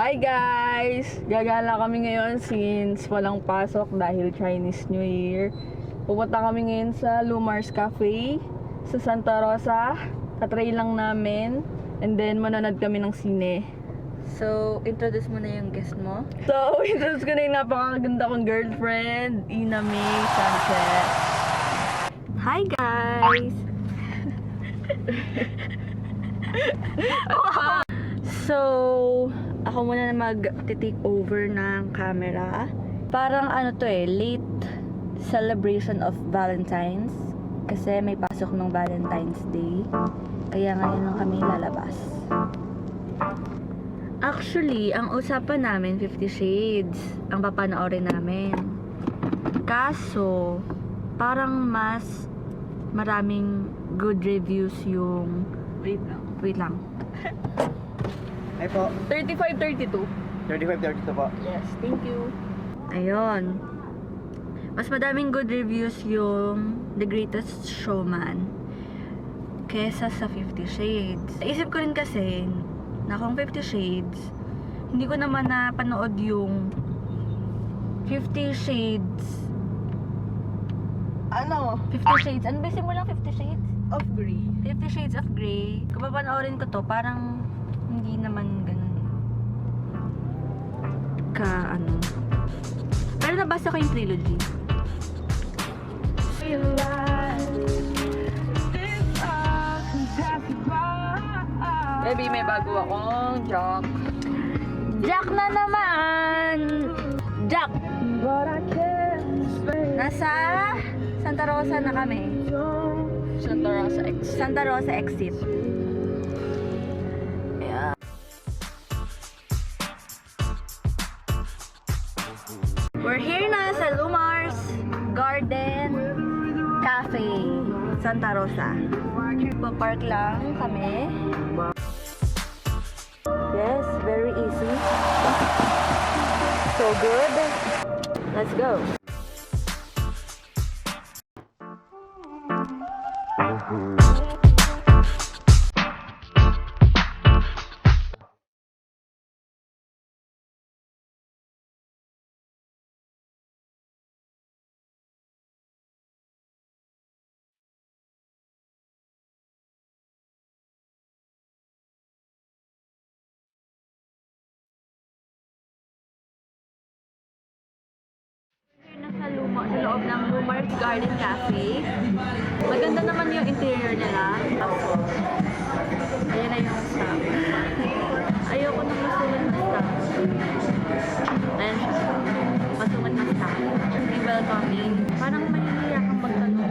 Hi guys! Gagala kami ngayon since walang pasok dahil Chinese New Year. Pupunta kami ngayon sa Lumars Cafe sa Santa Rosa. Katry lang namin. And then manonood kami ng sine. So, introduce mo na yung guest mo. So, introduce ko na yung napakaganda kong girlfriend, Ina May Sanchez. Hi guys! So, ako muna na mag-take over ng camera. Parang ano to late celebration of Valentine's. Kasi may pasok ng Valentine's Day. Kaya ngayon lang kami lalabas. Actually, ang usapan namin 50 Shades ang papanoorin namin. Kaso, parang mas maraming good reviews yung... Wait lang. Ay po, 35-32. 35-32 po. Yes, thank you. Ayun. Mas madaming good reviews yung The Greatest Showman kesa sa 50 Shades. Isip ko rin kasi na kung 50 Shades, hindi ko naman napanood yung 50 Shades. Ano? 50 Shades. Ano ba simulang 50 Shades? Of Grey. 50 Shades of Grey. Kung papanoorin ko to, parang hindi naman ganun ka ano. Pero nabasa ko yung trilogy. Baby, may bago akong joke. Jack na naman! Jack! Nasa Santa Rosa na kami. Santa Rosa X. Santa Rosa exit. Yeah. We're here na sa Lumars Garden Cafe, Santa Rosa. Papark lang kami. Yes, very easy. So good. Let's go. Nasa loob ng Lumars Garden Cafe. Maganda naman yung interior nila. Ayan na yung staff. Ayoko nang masungit na staff. Ayan siya. Masungit na staff. Very welcoming. Parang mahihiya kang magtanong.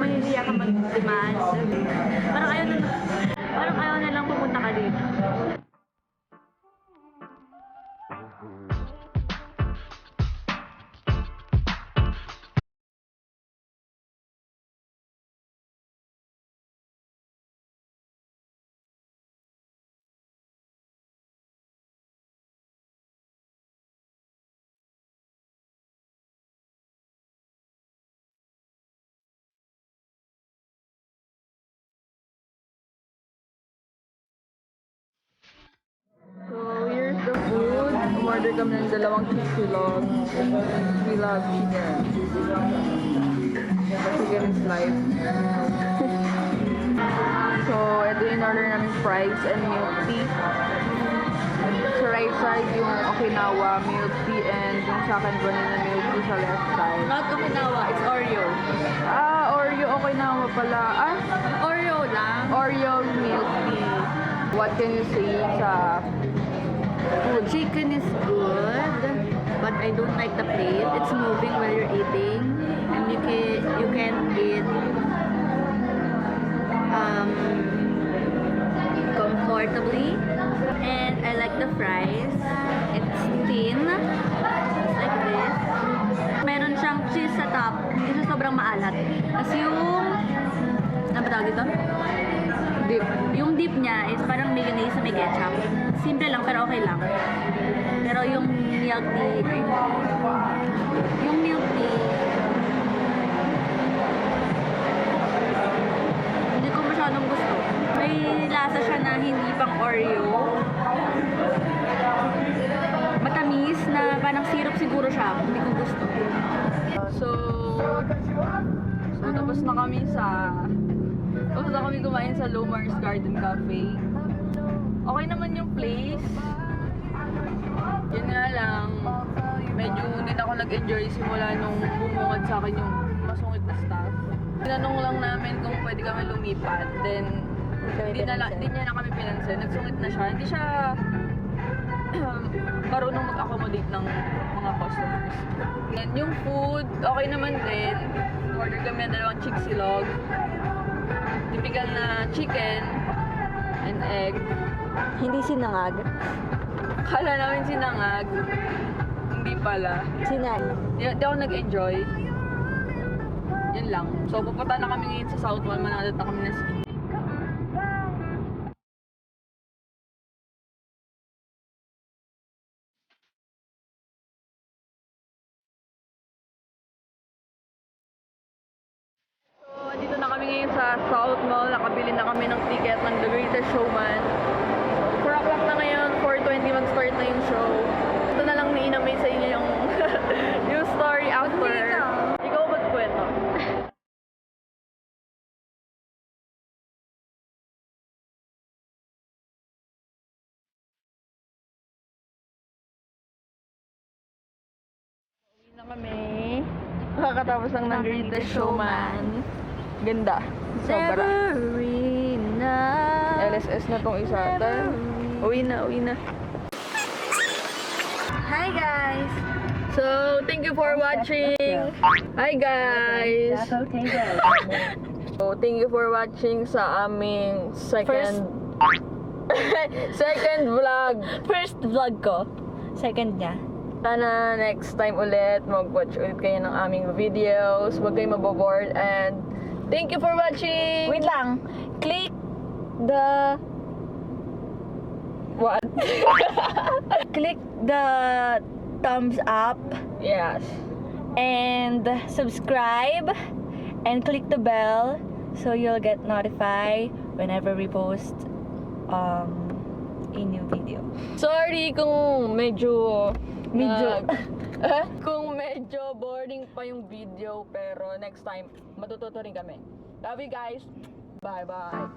Mahihiya kang mag-demand. Parang ayaw na lang pumunta ka dito. So, here's the food. Umorder kami ng dalawang chichilog. We love chicken. Chicken is life. So, ito yung order namin fries and milk tea. Sa right side, yung Okinawa milk tea and yung sa akin vanilla milk tea sa left side. Not Okinawa, it's Oreo. Oreo Okinawa pala. Oreo lang. Oreo milk tea. What can you say sa food? Chicken is good, but I don't like the plate. It's moving while you're eating, and you can eat comfortably. And I like the fries. It's thin, just like this. Meron siyang cheese sa top. Hindi siya sobrang maalat. Kasi yung ano ba tawag dito? Dip. Yung dip niya is parang mayonnaise sa may ketchup. Simple lang pero okay lang. Pero yung milk tea, hindi ko masyadong gusto. May lasa siya na hindi pang Oreo. siguro siya. Hindi ko gusto. So tapos na kami kumain sa Lomar's Garden Cafe. Okay naman yung place. Yun nga lang, medyo hindi na ako nag-enjoy simula nung bumungad sa akin yung masungit na staff. Tinanong lang namin kung pwede kami lumipat. Then, hindi niya na kami pinansin. Nagsungit na siya. Hindi siya marunong mag-accommodate ng mga customers. And yung food, okay naman din. Order kami ng 2 chick silog. Typical na chicken and egg. Hindi sinangag. Kala namin sinangag. Hindi pala. Sinag. Di ako nag-enjoy. Yun lang. So, pupunta na kami ngayon sa South Mall. Manadot na kami ng skin. So, dito na kami ngayon sa South Mall. Nakabili na kami ng ticket ng The Greatest Showman. 4 o'clock na ngayon, 4:20 mag-start na yung show. Ito na lang niinamay sa inyo yung, yung story after. Ikaw magkwento. Uwi na kami. Nakakatapos lang ng Greatest Showman. Ganda. Sobra. Sabrina. LSS na tong isa. Uwi na. Hi guys! So, thank you for watching. Hi guys! So, thank you for watching sa aming second vlog. First vlog ko. Second niya. Sana next time ulit, mag-watch ulit kayo ng aming videos. Huwag kayo maboboard. And thank you for watching! Wait lang. Click the... What? Click the thumbs up Yes. and subscribe and click the bell so you'll get notified whenever we post a new video. Sorry kung medyo Medyo. kung medyo boring pa yung video, pero next time matututo rin kami. Love you guys. Bye bye.